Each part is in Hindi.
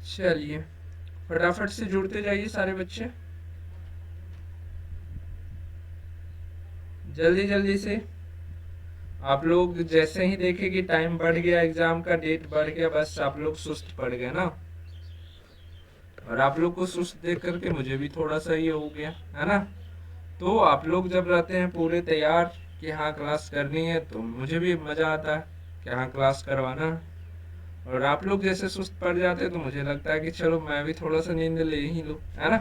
चलिए फटाफट से जुड़ते जाइए सारे बच्चे, जल्दी जल्दी से। आप लोग जैसे ही देखे कि टाइम बढ़ गया, एग्जाम का डेट बढ़ गया, बस आप लोग सुस्त पड़ गए ना। और आप लोग को सुस्त देख करके मुझे भी थोड़ा सा ये हो गया है ना। तो आप लोग जब रहते हैं पूरे तैयार कि हाँ क्लास करनी है, तो मुझे भी मजा आता है कि हाँ क्लास करवाना है। और आप लोग जैसे सुस्त पड़ जाते हैं तो मुझे लगता है कि चलो मैं भी थोड़ा सा नींद ले ही लूँ, है ना।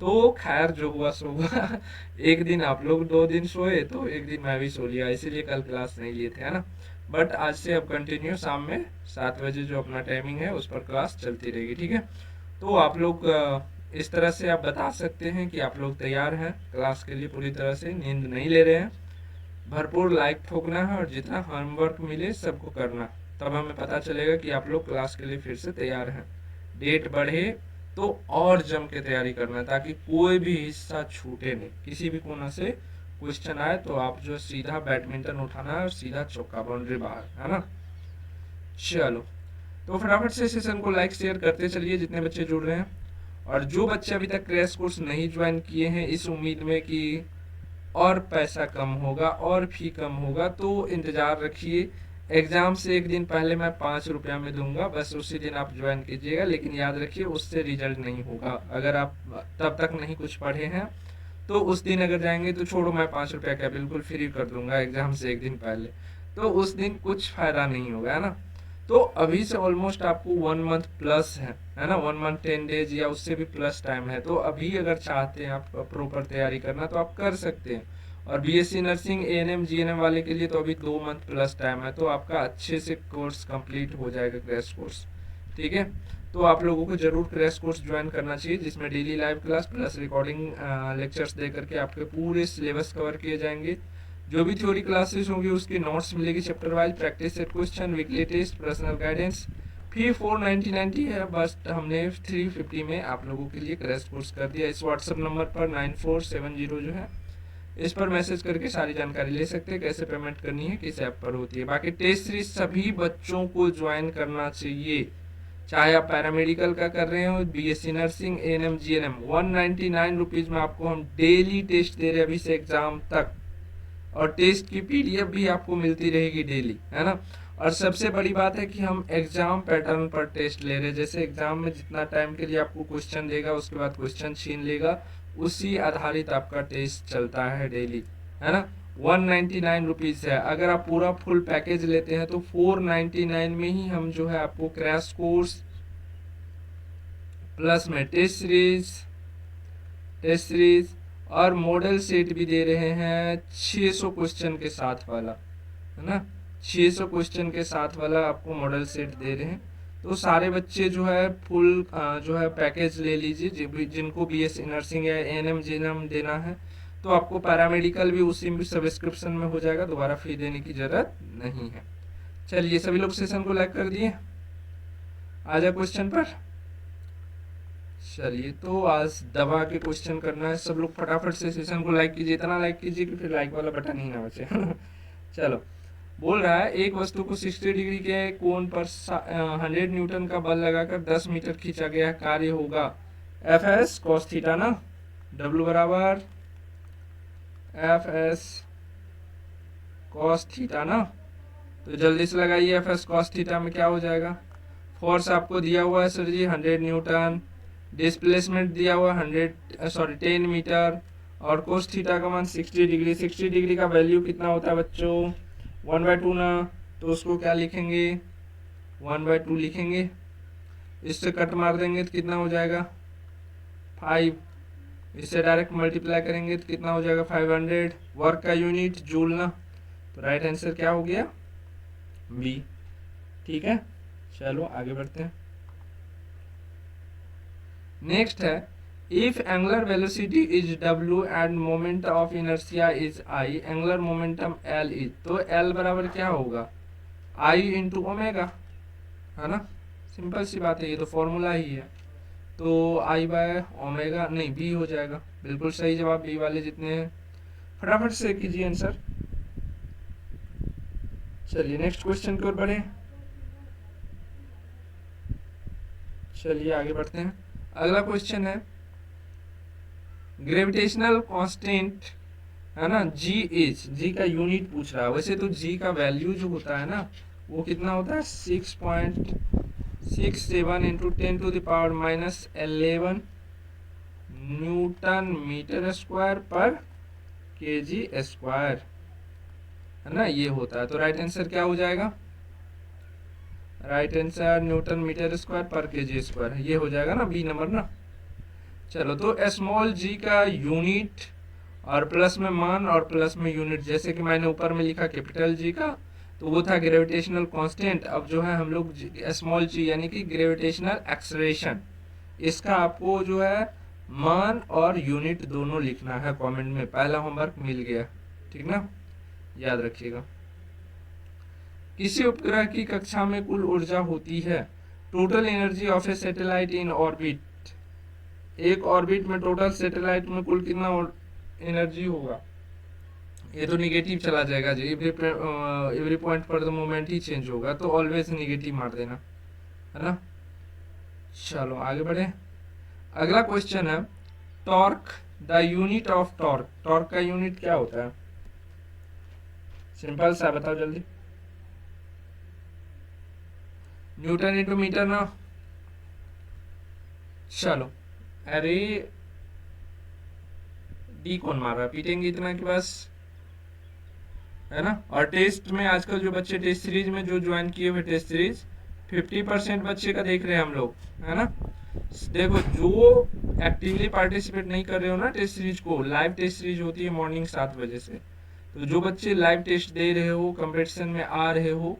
तो खैर जो हुआ सो हुआ। एक दिन आप लोग 2 दिन सोए तो एक दिन मैं भी सो लिया, इसीलिए कल क्लास नहीं लिए थे, है ना। बट आज से अब कंटिन्यू शाम में 7 बजे जो अपना टाइमिंग है उस पर क्लास चलती रहेगी, ठीक है। तो आप लोग इस तरह से आप बता सकते हैं कि आप लोग तैयार हैं क्लास के लिए, पूरी तरह से नींद नहीं ले रहे हैं। भरपूर लाइक ठोकना है और जितना होमवर्क मिले सबको करना, तब हमें पता चलेगा कि आप लोग क्लास के लिए फिर से तैयार हैं। डेट बढ़े तो और जम के तैयारी करना, ताकि कोई भी हिस्सा छूटे नहीं, किसी भी कोना से क्वेश्चन आए तो आप जो सीधा बैडमिंटन उठाना है और सीधा चौका, बाउंड्री बाहर, है ना। चलो तो फटाफट से सेशन को लाइक शेयर करते चलिए जितने बच्चे जुड़ रहे हैं। और जो बच्चे अभी तक क्रैश कोर्स नहीं ज्वाइन किए हैं इस उम्मीद में कि और पैसा कम होगा और फी कम होगा, तो इंतज़ार रखिए। एग्ज़ाम से एक दिन पहले मैं 5 रुपया में दूंगा, बस उसी दिन आप ज्वाइन कीजिएगा। लेकिन याद रखिए उससे रिजल्ट नहीं होगा, अगर आप तब तक नहीं कुछ पढ़े हैं तो उस दिन अगर जाएंगे तो छोड़ो, मैं 5 रुपया क्या बिल्कुल फ्री कर दूंगा एग्ज़ाम से एक दिन पहले, तो उस दिन कुछ फ़ायदा नहीं होगा, है ना। तो अभी से ऑलमोस्ट आपको 1 मंथ प्लस है ना, 1 मंथ 10 डेज या उससे भी प्लस टाइम है। तो अभी अगर चाहते हैं आप प्रॉपर तैयारी करना तो आप कर सकते हैं। और बीएससी नर्सिंग एएनएम जीएनएम वाले के लिए तो अभी 2 मंथ प्लस टाइम है, तो आपका अच्छे से कोर्स कंप्लीट हो जाएगा, क्रैश कोर्स, ठीक है। तो आप लोगों को जरूर क्रैश कोर्स ज्वाइन करना चाहिए, जिसमें daily live class plus recording lectures दे करके आपके पूरे सिलेबस कवर किए जाएंगे। जो भी थ्योरी क्लासेस होंगी उसकी नोट्स मिलेगी chapter wise, practice set question, weekly test, personal guidance. Fee 499 है, बस हमने 350 में आप लोगों के लिए क्रैश कोर्स कर दिया। इस व्हाट्सअप नंबर पर 9470 जो है इस पर मैसेज करके सारी जानकारी ले सकते हैं, कैसे पेमेंट करनी है, किस ऐप पर होती है। बाकी टेस्ट सीरीज सभी बच्चों को ज्वाइन करना चाहिए, चाहे आप पैरामेडिकल का कर रहे हो, BSc nursing, ANM GNM. 199 rupees में आपको हम डेली टेस्ट दे रहे हैं अभी से एग्जाम तक, और टेस्ट की पीडीएफ भी आपको मिलती रहेगी डेली, है ना। और सबसे बड़ी बात है कि हम एग्जाम पैटर्न पर टेस्ट ले रहे हैं, जैसे एग्जाम में जितना टाइम के लिए आपको क्वेश्चन देगा उसके बाद क्वेश्चन छीन लेगा, उसी आधारित आपका टेस्ट चलता है डेली, है ना। 199 रुपीज़ है। अगर आप पूरा फुल पैकेज लेते हैं तो 499 में ही हम जो है आपको क्रैश कोर्स प्लस में टेस्ट सीरीज और मॉडल सेट भी दे रहे हैं 600 क्वेश्चन के साथ वाला, है ना। 600 क्वेश्चन के साथ वाला आपको मॉडल सेट दे रहे हैं। तो सारे बच्चे जो है फुल जो है पैकेज ले लीजिए, जिनको बीएससी नर्सिंग या एएनएम जीएनएम देना है। तो आपको पैरामेडिकल भी उसी में सब्सक्रिप्शन में हो जाएगा, दोबारा फी देने की जरूरत नहीं है। चलिए सभी लोग सेशन को लाइक कर दिए, आ जाए क्वेश्चन पर। चलिए तो आज दबा के क्वेश्चन करना है, सब लोग फटाफट से सेशन को लाइक कीजिए, इतना लाइक कीजिए कि फिर लाइक वाला बटन ही ना बचे। चलो, बोल रहा है एक वस्तु को 60 डिग्री के कोण पर 100 न्यूटन का बल लगाकर 10 मीटर खींचा गया, कार्य होगा एफ एस कॉस थीटा ना, डब्ल्यू बराबर एफ एस कॉस थीटा ना। तो जल्दी से लगाइए, एफ एस कॉस थीटा में क्या हो जाएगा। फोर्स आपको दिया हुआ है सर जी 100 न्यूटन, डिस्प्लेसमेंट दिया हुआ 10 मीटर, और कोस थीटा का मान 60 डिग्री। 60 डिग्री का वैल्यू कितना होता है बच्चों, 1/2 ना। तो उसको क्या लिखेंगे, 1/2 लिखेंगे। इससे कट मार देंगे तो कितना हो जाएगा 5। इससे डायरेक्ट मल्टीप्लाई करेंगे तो कितना हो जाएगा 500। वर्क का यूनिट जूल ना। तो राइट आंसर क्या हो गया, बी, ठीक है। चलो आगे बढ़ते हैं। नेक्स्ट है, if angular velocity is w end moment of inertia is i, angular momentum l is, तो l बराबर क्या होगा i इंटू ओमेगा, है ना। सिंपल सी बात है, ये तो फॉर्मूला ही है। तो i बाय ओमेगा, नहीं b हो जाएगा, बिल्कुल सही जवाब b वाले जितने हैं। फटाफट से कीजिए आंसर। चलिए नेक्स्ट क्वेश्चन की ओर बढ़े। चलिए आगे बढ़ते हैं। अगला क्वेश्चन है ग्रेविटेशनल कांस्टेंट, है ना, जी इज, जी का यूनिट पूछ रहा है। वैसे तो जी का वैल्यू जो होता है ना वो कितना होता है 6.67 इंटू 10⁻⁻11 न्यूटन मीटर स्क्वायर पर केजी स्क्वायर, है ना, ये होता है। तो राइट आंसर क्या हो जाएगा? Right answer newton meter square पर केजी स्क्वायर, ये हो जाएगा ना, बी नंबर ना। चलो, तो स्मॉल जी का यूनिट और प्लस में मान और प्लस में यूनिट, जैसे कि मैंने ऊपर में लिखा कैपिटल जी का, तो वो था ग्रेविटेशनल कांस्टेंट। अब जो है हम लोग स्मॉल जी यानी कि ग्रेविटेशनल एक्सलेरेशन, इसका आपको जो है मान और यूनिट दोनों लिखना है कमेंट में। पहला होमवर्क मिल गया, ठीक ना, याद रखिएगा। किसी उपग्रह की कक्षा में कुल ऊर्जा होती है total energy of a satellite in orbit. एक ऑर्बिट में टोटल सैटेलाइट में कुल कितना एनर्जी होगा? ये तो निगेटिव चला जाएगा जी, एवरी पॉइंट पर द मोमेंट ही चेंज होगा, तो ऑलवेज निगेटिव मार देना, है ना। चलो आगे बढ़े। अगला क्वेश्चन है torque, the unit of torque. Torque का यूनिट क्या होता है? सिंपल सा बताओ जल्दी। न्यूटन इंटू मीटर ना। चलो, अरे डी कौन मार रहा है, पीटेंगे इतना कि बस, है ना। और टेस्ट में आजकल जो बच्चे टेस्ट सीरीज में जो ज्वाइन किए हुए टेस्ट सीरीज 50% बच्चे का देख रहे हैं हम लोग, है ना। देखो, जो एक्टिवली पार्टिसिपेट नहीं कर रहे हो ना टेस्ट सीरीज को, लाइव टेस्ट सीरीज होती है मॉर्निंग 7 बजे से, तो जो बच्चे लाइव टेस्ट दे रहे हो, कंपटीशन में आ रहे हो,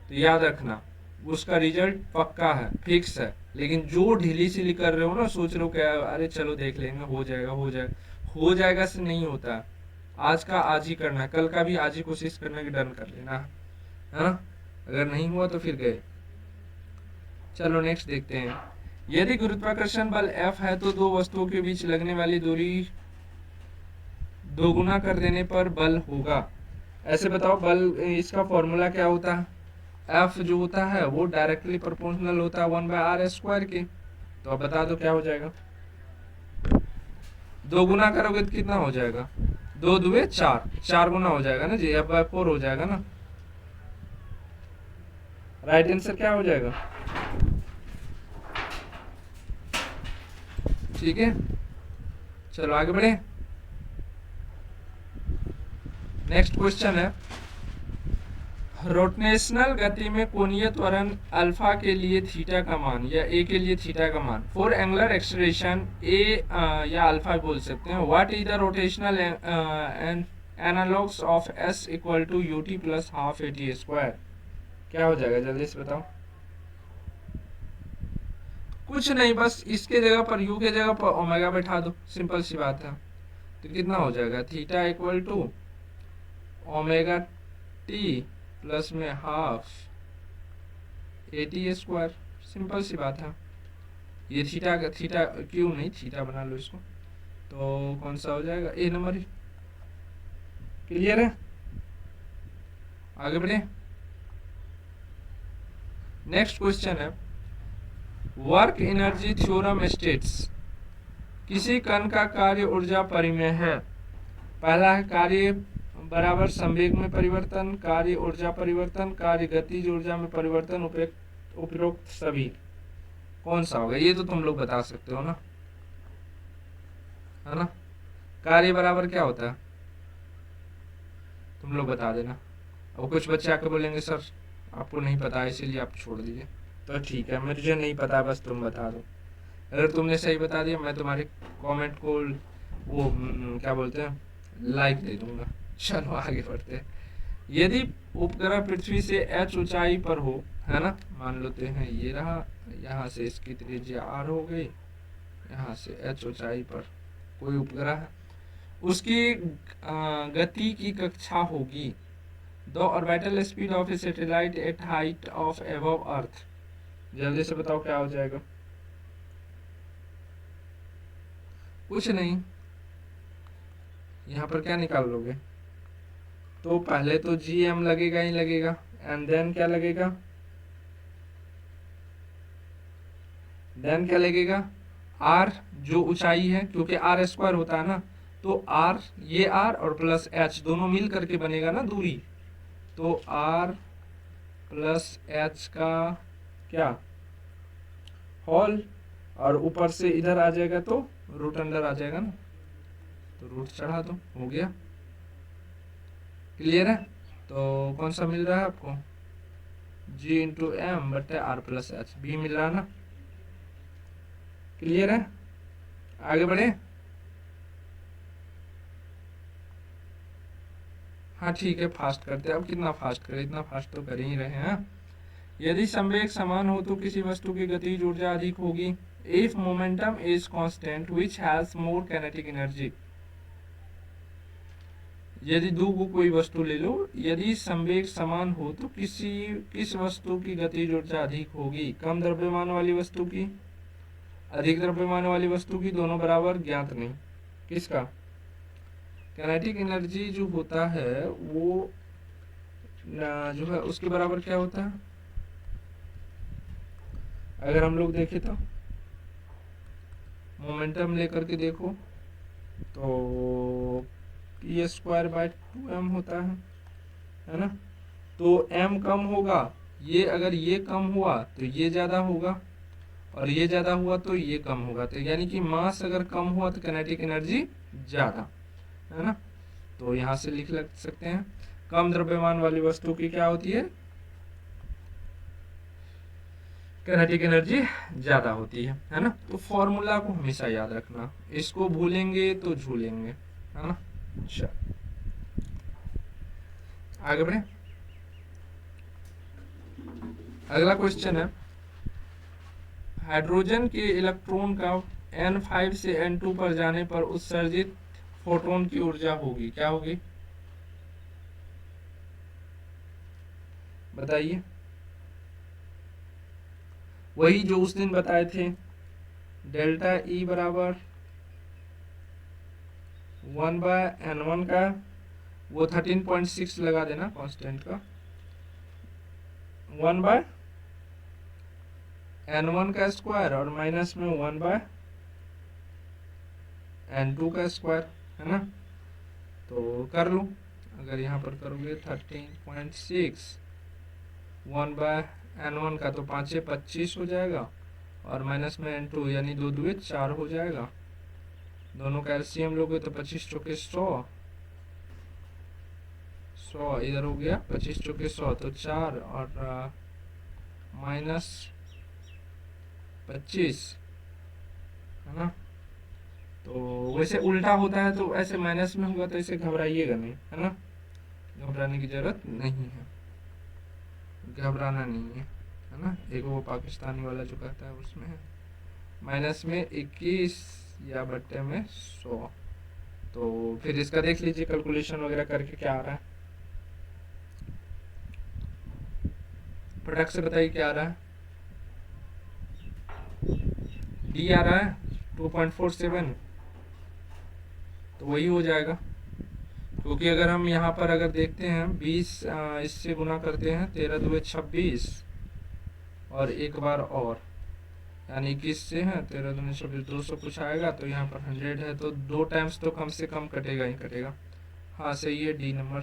तो याद रखना उसका रिजल्ट पक्का है, फिक्स है। लेकिन जो ढीली सिली कर रहे हो ना, सोच रहे हो क्या अरे चलो देख लेंगे, हो जाएगा हो जाएगा, हो जाएगा से नहीं होता। आज का आज ही करना है, कल का भी आज ही कोशिश करने की डन कर लेना, है ना। अगर नहीं हुआ तो फिर गए। चलो नेक्स्ट देखते हैं। यदि गुरुत्वाकर्षण बल F है तो दो वस्तुओं के बीच लगने वाली दूरी दोगुना कर देने पर बल होगा। ऐसे बताओ, बल इसका फॉर्मूला क्या होता है? F जो होता है वो डायरेक्टली प्रोपोर्शनल होता है 1/r² के। तो अब बता दो क्या हो जाएगा? दो गुना करोगे तो कितना हो जाएगा? 2 दुए 4, 4 गुना हो जाएगा ना जी, F/4 हो जाएगा ना। राइट आंसर क्या हो जाएगा? ठीक है, चलो आगे बढ़े। नेक्स्ट क्वेश्चन है रोटेशनल गति में कोणीय त्वरण अल्फा के लिए थीटा का मान या ए के लिए थीटा का मान फॉर एंगुलर एक्सेलरेशन ए या अल्फा बोल सकते हैं। What is the rotational analogs of S equal to UT plus half AT square? क्या हो जाएगा जल्दी से बताओ। कुछ नहीं, बस इसके जगह पर यू के जगह पर ओमेगा बैठा दो, सिंपल सी बात है। तो कितना हो जाएगा? Theta equal to omega T plus में हाफ एटी स्क्वायर, सिंपल सी बात है। ये थीटा का थीटा क्यों नहीं, थीटा बना लो इसको, तो कौन सा हो जाएगा? ए नंबर ही। क्लियर है, आगे बढ़े। नेक्स्ट क्वेश्चन है वर्क एनर्जी थ्योरम स्टेट्स किसी कण का कार्य ऊर्जा परिमेय है। पहला है कार्य बराबर संवेग में परिवर्तन, कार्य ऊर्जा परिवर्तन, कार्य गतिज ऊर्जा में परिवर्तन, उपरोक्त सभी। कौन सा होगा? ये तो तुम लोग बता सकते हो ना, है ना। कार्य बराबर क्या होता है तुम लोग बता देना। अब कुछ बच्चे आके बोलेंगे सर आपको नहीं पता इसीलिए आप छोड़ दीजिए, तो ठीक है, मुझे नहीं पता, बस तुम बता दो। अगर तुमने सही बता दिया मैं तुम्हारे कमेंट को वो क्या बोलते हैं, लाइक दे दूंगा। चलो आगे बढ़ते हैं। यदि उपग्रह पृथ्वी से h ऊंचाई पर हो, है ना, मान लेते हैं ये रहा, यहाँ से इसकी त्रिज्या r हो गई, यहाँ से h ऊंचाई पर कोई उपग्रह है, उसकी गति की कक्षा होगी the orbital speed of a satellite at height of above earth. जल्दी से बताओ क्या हो जाएगा। कुछ नहीं, यहाँ पर क्या निकाल लोगे? तो पहले तो GM लगेगा ही लगेगा, एंड देन क्या लगेगा? देन क्या लगेगा, आर जो ऊंचाई है, क्योंकि आर स्क्वायर होता है ना, तो आर, ये आर और प्लस एच दोनों मिल करके बनेगा ना दूरी, तो आर प्लस एच का क्या, होल, और ऊपर से इधर आ जाएगा तो रूट अंडर आ जाएगा ना, तो रूट चढ़ा दो, हो गया। क्लियर है? तो कौन सा मिल रहा है आपको, जी इंटू एम बटे आर प्लस एच, बी मिल रहा है ना। क्लियर है? आगे बढ़े। हाँ ठीक है, फास्ट करते हैं। अब कितना फास्ट करें, इतना फास्ट तो कर ही रहे हैं। यदि संवेग समान हो तो किसी वस्तु की गतिज ऊर्जा अधिक होगी। If momentum is constant which has more kinetic energy. यदि दो को कोई वस्तु ले लो, यदि संवेग समान हो तो किस वस्तु की गतिज ऊर्जा अधिक होगी, कम द्रव्यमान वाली वस्तु की, अधिक द्रव्यमान वाली वस्तु की, दोनों बराबर, ज्ञात नहीं। किसका? काइनेटिक एनर्जी जो होता है वो जो है उसके बराबर क्या होता है, अगर हम लोग देखें तो मोमेंटम लेकर के देखो तो ये स्क्वायर बाय 2m होता है ना। तो m कम होगा, ये अगर ये कम हुआ तो ये ज्यादा होगा, और ये ज्यादा हुआ तो ये कम होगा, तो यानी कि मास अगर कम हुआ तो काइनेटिक एनर्जी ज्यादा, है ना। तो यहाँ से लिख लग सकते हैं, कम द्रव्यमान वाली वस्तु की क्या होती है, काइनेटिक एनर्जी ज्यादा होती है ना। तो फॉर्मूला को हमेशा याद रखना, इसको भूलेंगे तो झूलेंगे, है ना। अच्छा आगे बढ़े। अगला क्वेश्चन है, हाइड्रोजन के इलेक्ट्रॉन का N5 से N2 पर जाने पर उत्सर्जित फोटोन की ऊर्जा होगी, क्या होगी बताइए। वही जो उस दिन बताए थे, डेल्टा E बराबर 1/N1 का, वो 13.6 लगा देना कांस्टेंट का, 1/N1 का स्क्वायर और माइनस में 1/N2 का स्क्वायर, है ना। तो कर लो, अगर यहाँ पर करोगे 13.6, 1/N1 का तो 5 25 हो जाएगा, और माइनस में N2 यानी 2 2 4 हो जाएगा, दोनों का एलसीएम लोगे तो 25 चौके 100, 100 इधर हो गया, 25 चौके 100 तो 4 और माइनस 25, है ना। तो वैसे उल्टा होता है तो ऐसे माइनस में होगा तो ऐसे घबराइएगा नहीं, है ना, घबराने की जरूरत नहीं है, घबराना नहीं है ना। एक वो पाकिस्तानी वाला जो कहता है उसमें है माइनस में 21 या बट्टे में 100। तो फिर इसका देख लीजिए कैलकुलेशन वगैरह करके क्या आ रहा है, प्रोडक्ट से बताइए क्या आ रहा है, डी आ रहा है 2.47, तो वही हो जाएगा। क्योंकि अगर हम यहाँ पर अगर देखते हैं 20 इससे गुना करते हैं, 13 2 26, और एक बार और यानी 21 से है, 13 2 26, 200 कुछ आएगा, तो यहाँ पर 100 है, तो 2 टाइम्स तो कम से कम कटेगा ही कटेगा। हाँ सही है, डी नंबर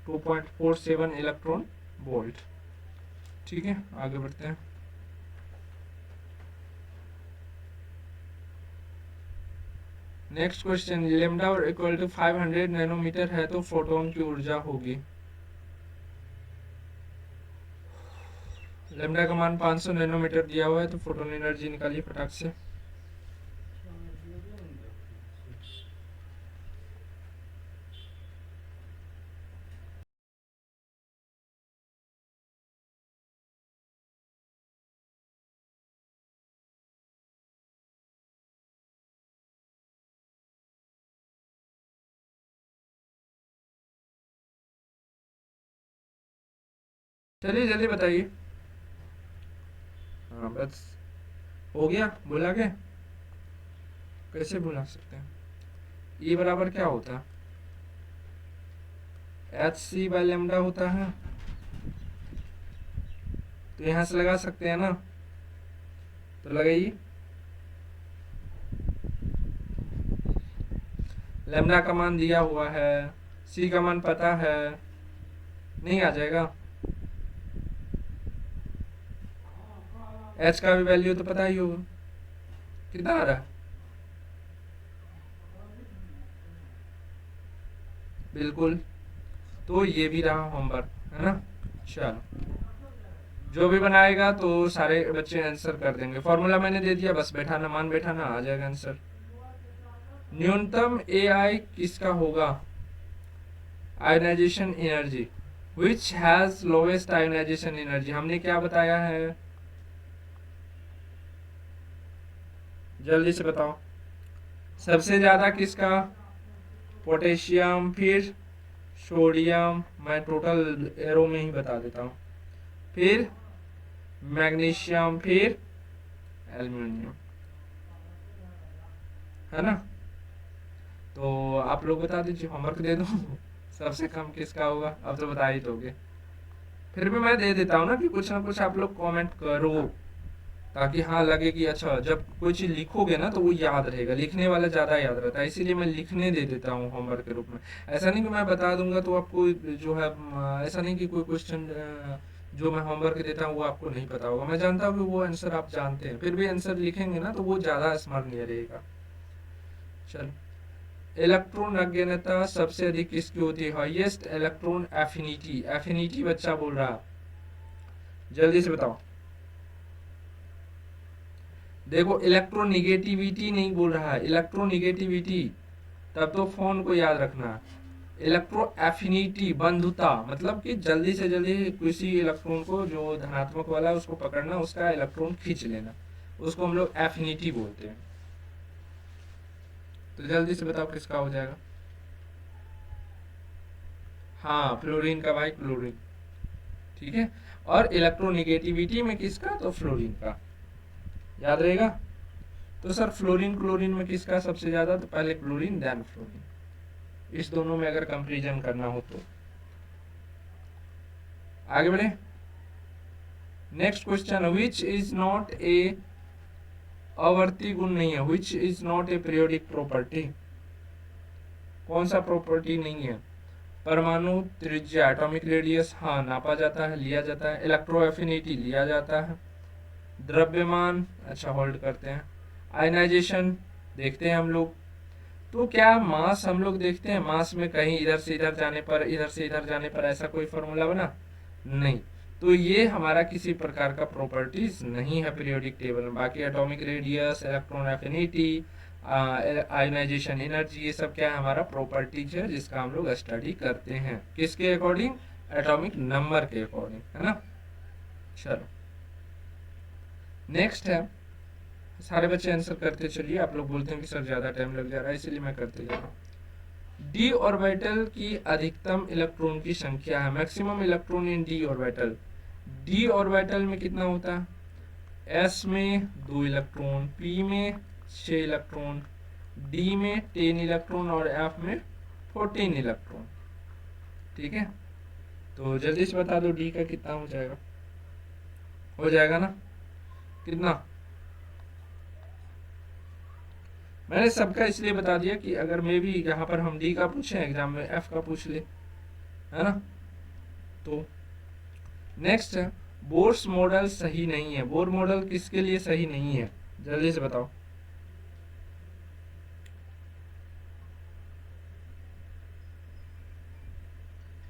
2.47 इलेक्ट्रॉन वोल्ट। ठीक है आगे बढ़ते हैं। नेक्स्ट क्वेश्चन, लेमडा और इक्वल टू 500 नैनोमीटर है तो फोटोन की ऊर्जा होगी। लेमडा का मान 500 नैनोमीटर दिया हुआ है, तो फोटोन एनर्जी निकालिए फटाक से। चलिए जल्दी बताइए। हाँ बस हो गया, भुला गए, कैसे भुला सकते हैं। ई बराबर क्या होता है, एच सी बाई लेमडा होता है, तो यहाँ से लगा सकते हैं ना। तो लगाइए। लैम्डा का मान दिया हुआ है, सी का मान पता है, नहीं आ जाएगा। एच का भी वैल्यू तो पता ही होगा, कितना आ रहा है। बिल्कुल, तो ये भी रहा होमवर्क, है ना। चलो, जो भी बनाएगा तो सारे बच्चे आंसर कर देंगे। फॉर्मूला मैंने दे दिया, बस बैठाना, मान बैठाना, आ जाएगा आंसर। न्यूनतम AI किसका होगा? Ionization energy, which has lowest ionization energy, हमने क्या बताया है, जल्दी से बताओ। सबसे ज्यादा किसका? पोटेशियम, फिर सोडियम, मैं टोटल एरो में ही बता देता हूँ, फिर मैग्नीशियम, फिर एल्यूमिनियम, है ना। तो आप लोग बता दीजिए, होमवर्क दे दो। सबसे कम किसका होगा, अब तो बता ही दोगे। फिर भी मैं दे देता हूँ ना कि कुछ ना कुछ आप लोग कमेंट करो, ताकि हाँ लगे कि अच्छा जब कोई चीज लिखोगे ना तो वो याद रहेगा। लिखने वाला ज्यादा याद रहता है, इसीलिए मैं लिखने दे देता हूँ होमवर्क के रूप में। ऐसा नहीं कि मैं बता दूंगा तो आपको जो है ऐसा नहीं कि कोई क्वेश्चन जो मैं होमवर्क देता हूँ वो आपको नहीं पता होगा। मैं जानता हूँ कि वो आंसर आप जानते हैं, फिर भी आंसर लिखेंगे ना तो वो ज्यादा स्मरणीय रहेगा। चलो, इलेक्ट्रॉन अज्ञानता सबसे अधिक किसकी होती है? हाईएस्ट इलेक्ट्रॉन एफिनिटी, एफिनिटी बच्चा बोल रहा, जल्दी से बताओ। देखो, इलेक्ट्रोनिगेटिविटी नहीं बोल रहा है, इलेक्ट्रोनिगेटिविटी, तब तो फोन को याद रखना। इलेक्ट्रो एफिनिटी, बंधुता, मतलब कि जल्दी से जल्दी किसी इलेक्ट्रॉन को जो धनात्मक वाला है उसको पकड़ना, उसका इलेक्ट्रॉन खींच लेना, उसको हम लोग एफिनिटी बोलते हैं। तो जल्दी से बताओ किसका हो जाएगा। हाँ, फ्लोरीन का भाई, क्लोरीन, ठीक है। और इलेक्ट्रोनिगेटिविटी में किसका? तो फ्लोरीन का, याद रहेगा। तो सर फ्लोरीन क्लोरीन में किसका सबसे ज्यादा? तो पहले क्लोरीन देन फ्लोरीन, इस दोनों में अगर कंपैरिजन करना हो तो। आगे बढ़े, next question, which is not a, आवर्ती गुण नहीं है, which is not a periodic property, कौन सा प्रॉपर्टी नहीं है? परमाणु त्रिज्या, एटॉमिक रेडियस, हाँ नापा जाता है, लिया जाता है। इलेक्ट्रो एफिनिटी लिया जाता है। द्रव्यमान, अच्छा होल्ड करते हैं। आयनाइजेशन देखते हैं हम लोग। तो क्या मास हम लोग देखते हैं? मास में कहीं इधर से इधर जाने पर, इधर से इधर जाने पर ऐसा कोई फॉर्मूला बना? नहीं। तो ये हमारा किसी प्रकार का प्रॉपर्टीज नहीं है पीरियोडिक टेबल में। बाकी atomic radius, electron affinity, ionization energy, ये सब क्या है? हमारा प्रॉपर्टीज है जिसका हम लोग स्टडी करते हैं, किसके अकॉर्डिंग? एटॉमिक नंबर के अकॉर्डिंग, है ना। चलो, नेक्स्ट है, सारे बच्चे आंसर करते चलिए। आप लोग बोलते हैं कि सर ज्यादा टाइम लग जा रहा है, इसीलिए मैं करते जा रहा हूँ। डी ऑर्बिटल की अधिकतम इलेक्ट्रॉन की संख्या है, maximum electron in D orbital. D orbital में कितना होता है? एस में 2 इलेक्ट्रॉन, पी में 6 इलेक्ट्रॉन, डी में 10 इलेक्ट्रॉन और एफ में 14 इलेक्ट्रॉन, ठीक है। तो जल्दी से बता दो डी का कितना हो जाएगा? हो जाएगा ना, कितना? मैंने सबका इसलिए बता दिया कि अगर मे भी यहाँ पर हम डी का पूछे एग्जाम में, एफ का पूछ ले, है ना। तो नेक्स्ट है, बोर्स मॉडल सही नहीं है। बोर मॉडल किसके लिए सही नहीं है? जल्दी से बताओ।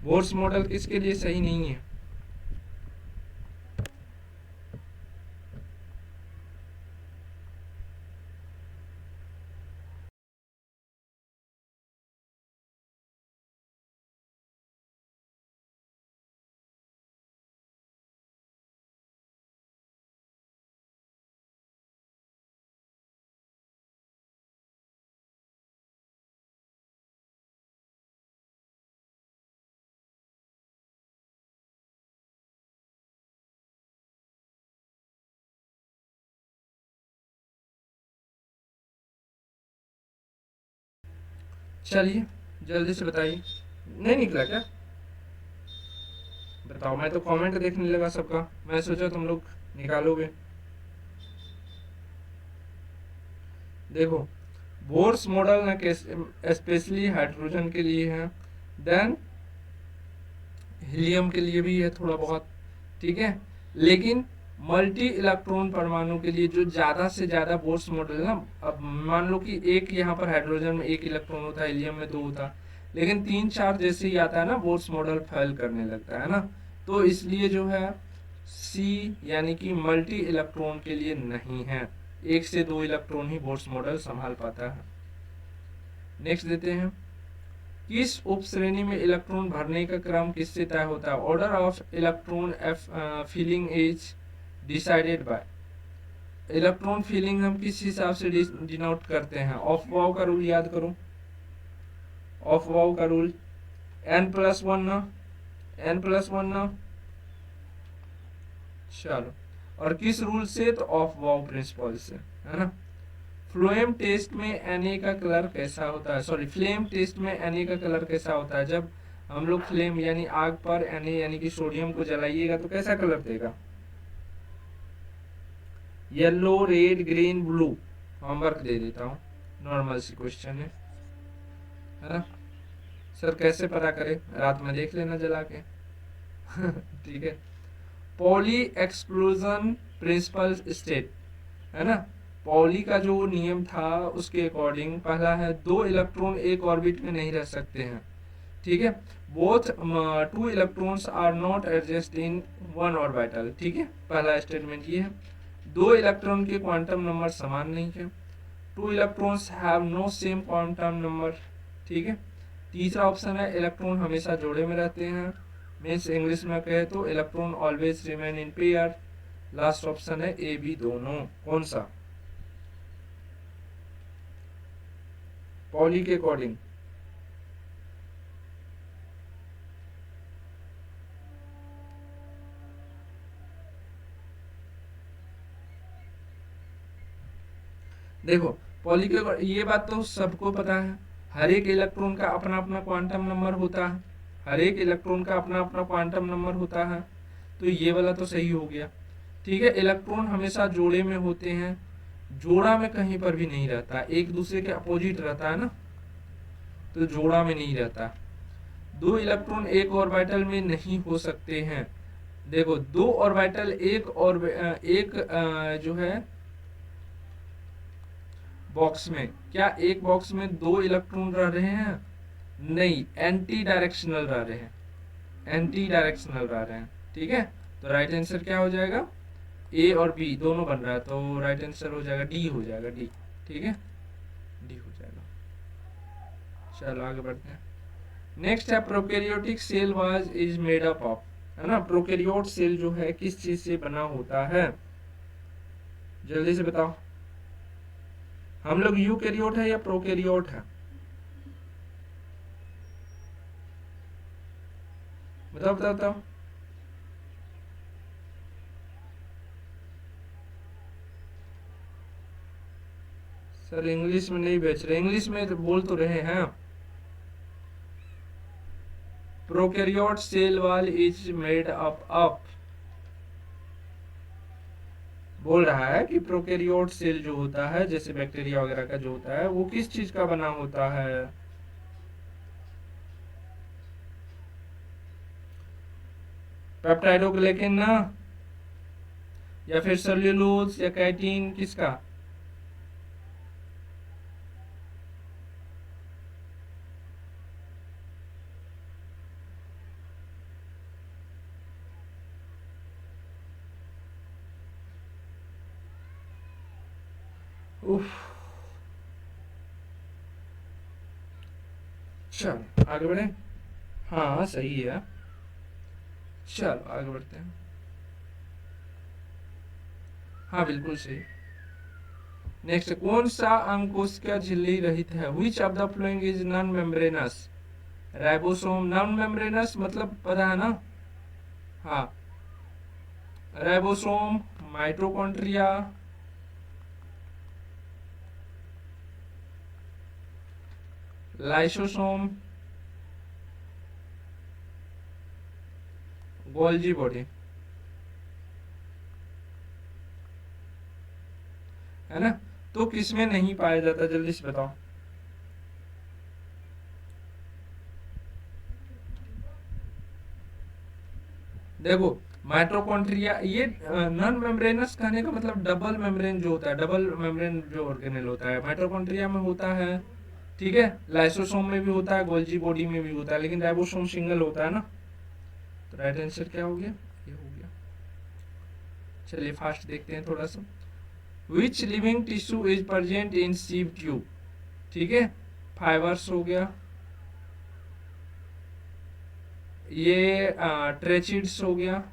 बोर्स मॉडल किसके लिए सही नहीं है? चलिए जल्दी से बताइए, नहीं निकला क्या? बताओ, मैं तो कमेंट देखने लगा सबका, मैं सोचा तुम लोग निकालोगे। देखो बोर्स मॉडल ना स्पेशली हाइड्रोजन के लिए है, देन हीलियम के लिए भी है थोड़ा बहुत, ठीक है। लेकिन मल्टी इलेक्ट्रॉन परमाणु के लिए जो ज्यादा से ज्यादा बोर्स मॉडल ना, अब मान लो कि एक यहाँ पर हाइड्रोजन में एक इलेक्ट्रॉन होता है, हीलियम में दो होता, लेकिन तीन चार जैसे ही आता है ना बोर्स मॉडल फेल करने लगता है ना, तो इसलिए जो है सी यानी कि मल्टी इलेक्ट्रॉन के लिए नहीं है, एक से दो इलेक्ट्रॉन ही बोर्स मॉडल संभाल पाता है। नेक्स्ट देते हैं, किस उप श्रेणी में इलेक्ट्रॉन भरने का क्रम किससे तय होता है? Order of electron filling is decided by, electron filling हम किस हिसाब से डिनोट करते हैं? ऑफ वाव का रूल याद करो, ऑफ वाव का रूल n+1 ना, n+1 ना, चलो, और किस रूल से? तो ऑफ वाव प्रिंसिपल से, है ना। फ्लोएम टेस्ट में Na का कलर कैसा होता है? सॉरी, फ्लेम टेस्ट में Na का कलर कैसा होता है? जब हम लोग फ्लेम यानी आग पर Na यानी कि सोडियम को जलाइएगा तो कैसा कलर देगा? Yellow, red, green, blue. Homework दे देता हूँ, नॉर्मल सी क्वेश्चन है ना। सर कैसे पता करें? रात में देख लेना जला के ठीक है। पॉली एक्सक्लूजन प्रिंसिपल स्टेट, है ना, पॉली का जो नियम था उसके अकॉर्डिंग पहला है दो इलेक्ट्रॉन एक ऑर्बिट में नहीं रह सकते हैं, ठीक है। Both two electrons are not adjust in one orbital, ठीक है, पहला स्टेटमेंट ये है। दो इलेक्ट्रॉन के क्वांटम नंबर समान नहीं है। Two electrons have no same quantum number, ठीक है। तीसरा ऑप्शन है इलेक्ट्रॉन हमेशा जोड़े में रहते हैं, मीन्स इंग्लिश में कहे तो electron always remain in pair. Last option है ए बी दोनों। कौन सा? पॉली के अकॉर्डिंग देखो, पॉली के ये बात तो सबको पता है, हर एक इलेक्ट्रॉन का अपना अपना क्वांटम नंबर होता है, हर एक इलेक्ट्रॉन का अपना अपना क्वांटम नंबर होता है, तो ये वाला तो सही हो गया, ठीक है। इलेक्ट्रॉन हमेशा जोड़े में होते हैं, जोड़ा में कहीं पर भी नहीं रहता, एक दूसरे के अपोजिट रहता है ना, तो जोड़ा में नहीं रहता। दो इलेक्ट्रॉन एक ऑर्बिटल में नहीं हो सकते हैं। देखो दो ऑर्बिटल एक जो है बॉक्स में, क्या एक बॉक्स में दो इलेक्ट्रॉन रह रहे हैं? नहीं, एंटी डायरेक्शनल रह रहे हैं, एंटी डायरेक्शनल रह रहे हैं, ठीक है। तो राइट आंसर क्या हो जाएगा? ए और बी दोनों बन रहा है, तो राइट आंसर हो जाएगा डी, हो जाएगा डी, ठीक है, डी हो जाएगा। चलो आगे बढ़ते हैं। नेक्स्ट है prokaryotic cell wall is made up of, है ना। प्रोकैरियोट सेल जो है किस चीज से बना होता है? जल्दी से बताओ, हम लोग यूकैरियोट है या प्रोकैरियोट है? बताओ बताओ बताओ। सर इंग्लिश में नहीं बेच रहे, इंग्लिश में तो बोल तो रहे हैं। Prokaryote cell wall is made up of, बोल रहा है कि प्रोकैरियोट सेल जो होता है जैसे बैक्टीरिया वगैरह का जो होता है वो किस चीज का बना होता है? पेप्टाइडोग्लाइकेन ना, या फिर सेल्यूलोज या कैटीन, किसका? उफ, चल आगे बढ़े। हाँ सही है, चलो आगे बढ़ते हैं। हाँ बिल्कुल सही। नेक्स्ट, कौन सा अंग कोशिका झिल्ली रहित है? Which of the following is non membranes? Ribosome non membranes मतलब पता है ना? हाँ, ribosome, mitochondria, lysosome, Golgi body, है ना। तो किसमें नहीं पाया जाता, जल्दी से बताओ। देखो माइटोकॉन्ड्रिया ये नॉन मेम्ब्रेनस कहने का मतलब डबल मेम्ब्रेन जो होता है, डबल मेम्ब्रेन जो ऑर्गेनेल होता है माइटोकॉन्ड्रिया में होता है, ठीक है। लाइसोसोम में भी होता है, गोल्जी बॉडी में भी होता है, लेकिन राइबोसोम सिंगल होता है ना। तो राइट आंसर क्या हो गया, ये हो गया। चलिए फास्ट देखते हैं थोड़ा सा। विच living tissue is present in sieve tube, ठीक है। फाइबर्स हो गया, ये ट्रेचिड्स हो गया,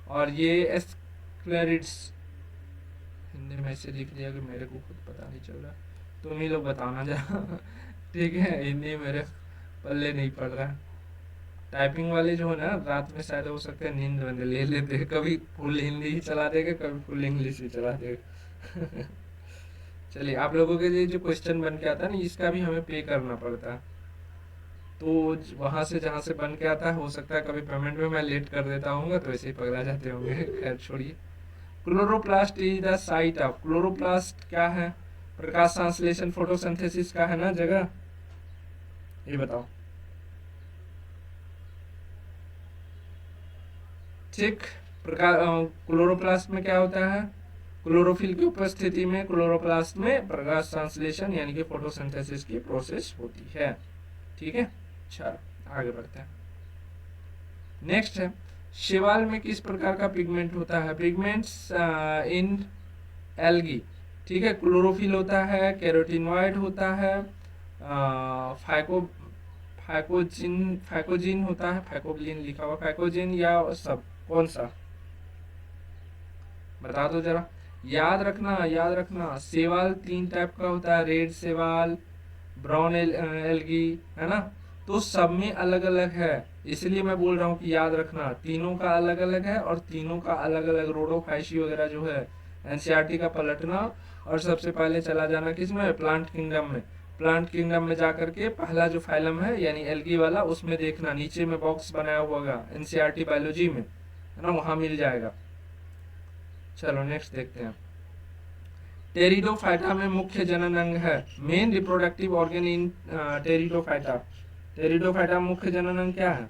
और ये एस्क्लेरिड्स। हिंदी में ऐसे लिख दिया कि मेरे को खुद पता नहीं चल रहा, तुम ही लोग बताना जरा ठीक है, हिंदी मेरे पल्ले नहीं पड़ रहा है। टाइपिंग वाले जो है ना, रात में शायद हो सकता है नींद बंद ले लेते हैं, कभी फुल हिंदी ही चला देगा, कभी फुल इंग्लिश ही चला देगा चलिए आप लोगों के लिए जो क्वेश्चन बन के आता है ना, इसका भी हमें पे करना पड़ता है, तो वहां से जहाँ से बन के आता है, हो सकता है कभी पेमेंट में मैं लेट कर देता हूँ, तो ऐसे ही पकड़ा जाते होंगे खैर छोड़िए। Chloroplast is the site of, chloroplast क्या है, प्रकाश संश्लेषण फोटोसिंथेसिस का है ना जगह, ये बताओ। ठीक, प्रकाश क्लोरोप्लास्ट में क्या होता है, क्लोरोफिल की उपस्थिति में क्लोरोप्लास्ट में प्रकाश संश्लेषण यानी कि फोटोसिंथेसिस की प्रोसेस होती है, ठीक है। चलो आगे बढ़ते हैं। नेक्स्ट है, शैवाल में किस प्रकार का पिगमेंट होता है, पिगमेंट्स इन एल्गी, ठीक है। क्लोरोफिल होता है, कैरोटीनॉइड होता है, फाइको फाइकोजिन होता है, फाइकोबिन लिखा हुआ, फाइकोजिन या सब, कौन सा बता दो जरा। याद रखना याद रखना, सेवाल 3 टाइप का होता है, रेड सेवाल, ब्राउन एल्गी, है ना। तो सब में अलग अलग है, इसलिए मैं बोल रहा हूँ कि याद रखना, तीनों का अलग अलग है, और तीनों का अलग अलग रोडोफाइसी वगैरह जो है, एनसीईआरटी का पलटना, और सबसे पहले चला जाना किसमें, प्लांट किंगडम में। प्लांट किंगडम में जाकर के पहला जो फाइलम है यानी एल्गी वाला, उसमें देखना, नीचे में बॉक्स बनाया हुआ होगा एनसीईआरटी बायोलॉजी में, है ना, वहां मिल जाएगा। चलो नेक्स्ट देखते हैं। टेरिडोफाइटा में मुख्य जनन अंग है, main reproductive organ in pteridophyta. Pteridophyta मुख्य जनन अंग क्या है,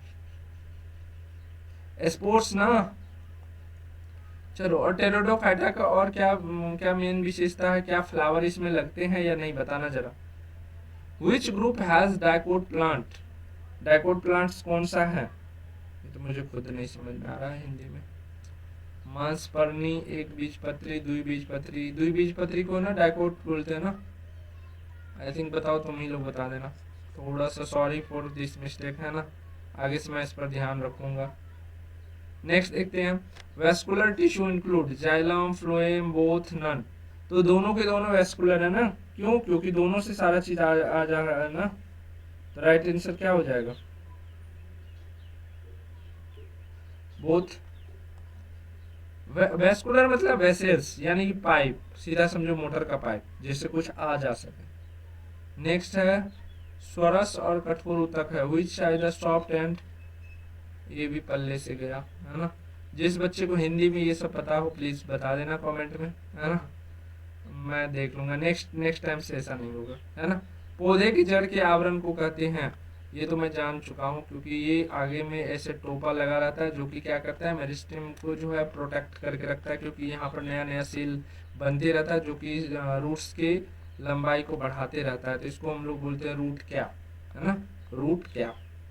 स्पोर्ट्स ना। चलो, और टेरिडोफाइटा का और क्या क्या मेन विशेषता है, क्या फ्लावर इसमें लगते हैं या नहीं, बताना जरा। Which group has dicot plant, dicot plants कौन सा है, ये तो मुझे खुद नहीं समझ में आ रहा है हिंदी में। मांसपर्णी, एक बीजपत्री, द्विबीजपत्री, द्विबीजपत्री को ना डाइकोट बोलते हैं ना, आई थिंक। बताओ, तुम ही लोग बता देना। थोड़ा सा सॉरी फॉर दिस मिस्टेक, है ना, आगे से मैं इस पर ध्यान रखूंगा। नेक्स्ट देखते हैं, vascular tissue include xylem, phloem, both, none. तो दोनों के दोनों वेस्कुलर है ना, क्यों, क्योंकि दोनों से सारा चीज आ जा रहा है ना। तो राइट आंसर क्या हो जाएगा, बोथ। वेस्कुलर मतलब वेसल्स यानी कि पाइप, सीधा समझो मोटर का पाइप, जिससे कुछ आ जा सके। नेक्स्ट है, स्वरस और कठोर ऊतक है, विच साइड सॉफ्ट एंड, ये भी पल्ले से गया, है ना। जिस बच्चे को हिंदी में ये सब पता हो प्लीज बता देना कमेंट में, है ना, मैं देख लूंगा। नेक्स्ट टाइम से ऐसा नहीं होगा, है ना। पौधे की जड़ के आवरण को कहते हैं, ये तो मैं जान चुका हूँ, क्योंकि ये आगे में ऐसे टोपा लगा रहता है, जो कि क्या करता है, मेरिस्टेम को जो है प्रोटेक्ट करके रखता है, क्योंकि यहाँ पर नया नया सेल बनते रहता है, जो कि रूट्स के लंबाई को बढ़ाते रहता है, तो इसको हम लोग बोलते हैं रूट क्या, है ना, रूट क्या।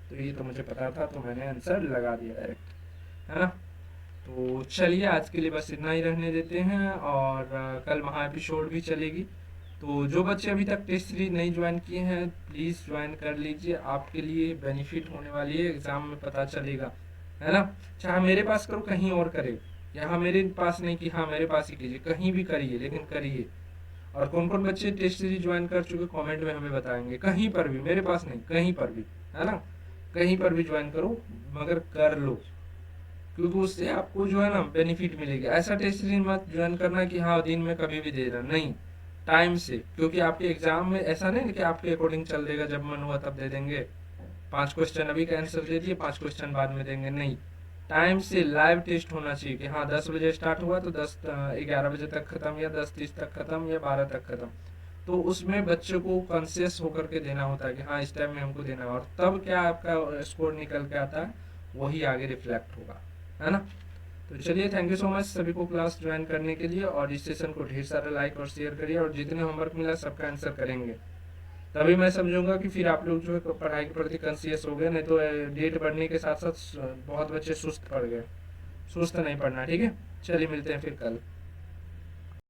तो ये तो मुझे पता था, तो मैंने आंसर लगा दिया डायरेक्ट, है ना। तो चलिए आज के लिए बस इतना ही रहने देते हैं, और कल महा एपिसोड भी चलेगी। तो जो बच्चे अभी तक टेस्ट सीरीज नहीं ज्वाइन किए हैं, प्लीज़ ज्वाइन कर लीजिए, आपके लिए बेनिफिट होने वाली है, एग्जाम में पता चलेगा, है ना। चाहे मेरे पास करो, कहीं और करे, यहाँ मेरे पास नहीं कि हाँ मेरे पास ही कीजिए, कहीं भी करिए, लेकिन करिए। और कौन कौन बच्चे टेस्ट सीरीज ज्वाइन कर चुके कमेंट में हमें बताएंगे, कहीं पर भी, मेरे पास नहीं, कहीं पर भी, है ना, कहीं पर भी ज्वाइन करो, मगर कर लो, क्योंकि उससे आपको जो है ना बेनिफिट मिलेगी। ऐसा टेस्ट सीरीज मत ज्वाइन करना कि हाँ दिन में कभी भी दे देना, नहीं, टाइम से, क्योंकि आपके एग्जाम में ऐसा नहीं कि आपके अकॉर्डिंग चल देगा, जब मन हुआ तब दे देंगे, 5 क्वेश्चन अभी का आंसर दे दिए, 5 क्वेश्चन बाद में देंगे, नहीं, टाइम से लाइव टेस्ट होना चाहिए कि हाँ 10 बजे स्टार्ट हुआ तो 11 बजे तक खत्म, या 10:30 तक खत्म, या 12 तक खत्म। तो उसमें बच्चों को कॉन्शियस होकर के देना होता है कि हाँ इस टाइम में हमको देना है, और तब क्या आपका स्कोर निकल के आता है वही आगे रिफ्लेक्ट होगा, है ना। तो चलिए, थैंक यू सो मच सभी को क्लास ज्वाइन करने के लिए, और इस सेशन को ढेर सारा लाइक और शेयर करिए, और जितने होमवर्क मिला सबका आंसर करेंगे, तभी मैं समझूंगा कि फिर आप लोग जो है पढ़ाई के प्रति कॉन्शियस हो गए। नहीं तो डेट बढ़ने के साथ साथ बहुत बच्चे सुस्त पड़ गए। सुस्त नहीं पढ़ना, ठीक है। चलिए मिलते हैं फिर कल।